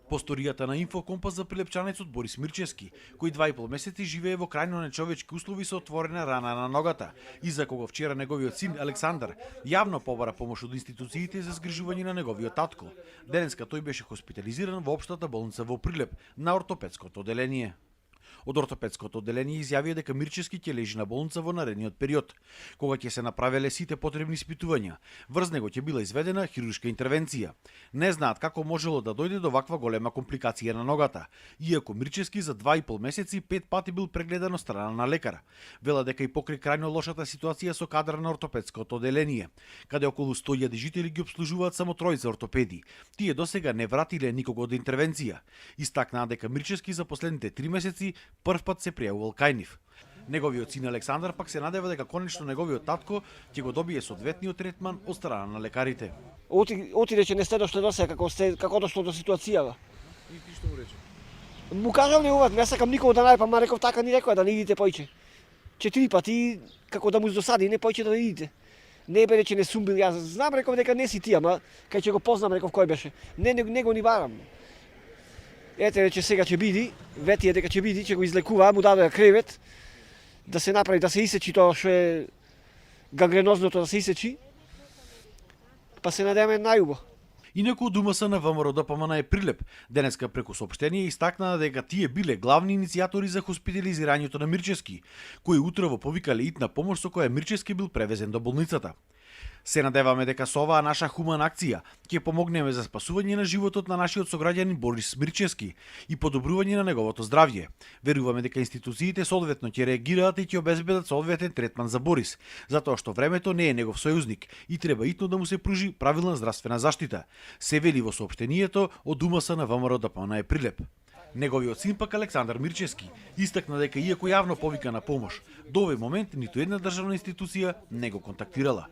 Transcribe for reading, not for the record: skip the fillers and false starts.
По сторијата на Инфокомпас за прилепчанецот Борис Мирчевски, кој 2,5 месеци живее во крајно нечовечки услови со отворена рана на ногата, и за кого вчера неговиот син Александар јавно побара помош од институциите за згрижување на неговиот татко. Денеска тој беше хоспитализиран во општата болница во Прилеп на ортопедското одделение. Од ортопедското одделение изјавија дека Мирчевски ќе лежи на болница во наредниот период, кога ќе се направеле сите потребни испитувања. Врз него ќе била изведена хируршка интервенција. Не знаат како можело да дојде до ваква голема компликација на ногата, иако Мирчевски за 2,5 месеци 5 пати бил прегледан од страна на лекар. Вела дека и покрај крајно лошата ситуација со кадар на ортопедското одделение, каде околу 100.000 жители ги обслужуваат само тројца ортопеди. Тие досега не вратиле никого од интервенција. Истакнаа дека Мирчевски за последните 3 месеци прв пат се пријавувал кај нив. Неговиот син Александар пак се надева дека конечно неговиот татко ќе го добие соодветниот третман од страна на лекарите. Оти рече не сте дошле до сега како дошло до ситуацијава. И ти што му рече? Му кажав не ова, не сакам никого да најпам, ма реков така ни рекоа да не идите појче. 4 пати како да му досади, не појче да не идите. Не бе рече не сум бил, јас знам реков дека не си ти, ама кај ќе го познам реков кој беше. Не го ни барам. Ете рече сега ќе биди, ветија дека ќе биди, ќе го излекува, му дадоа кревет да се направи, да се исечи тоа што е гангренозното да се исечи. Па се надеваме најубо. Инаку од ДУМС на ВМРО ДПМН е Прилеп денеска преку соопштение истакнаа дека тие биле главни иницијатори за хоспитализирањето на Мирчевски, кои утрово повикале итна помош со која Мирчевски бил превезен до болницата. Се надеваме дека со оваа наша хумана акција ќе помогнеме за спасување на животот на нашиот сограѓанин Борис Мирчевски и подобрување на неговото здравје. Веруваме дека институциите соодветно ќе реагираат и ќе обезбедат соодветен третман за Борис, затоа што времето не е негов сојузник и треба итно да му се пружи правилна здравствена заштита. Се вели во соопштението од ДУМС на ВМРО ДПМН е Прилеп. Неговиот син пак Александар Мирчевски истакна дека иако јавно повика на помош, до овој момент ниту една државна институција не го контактирала.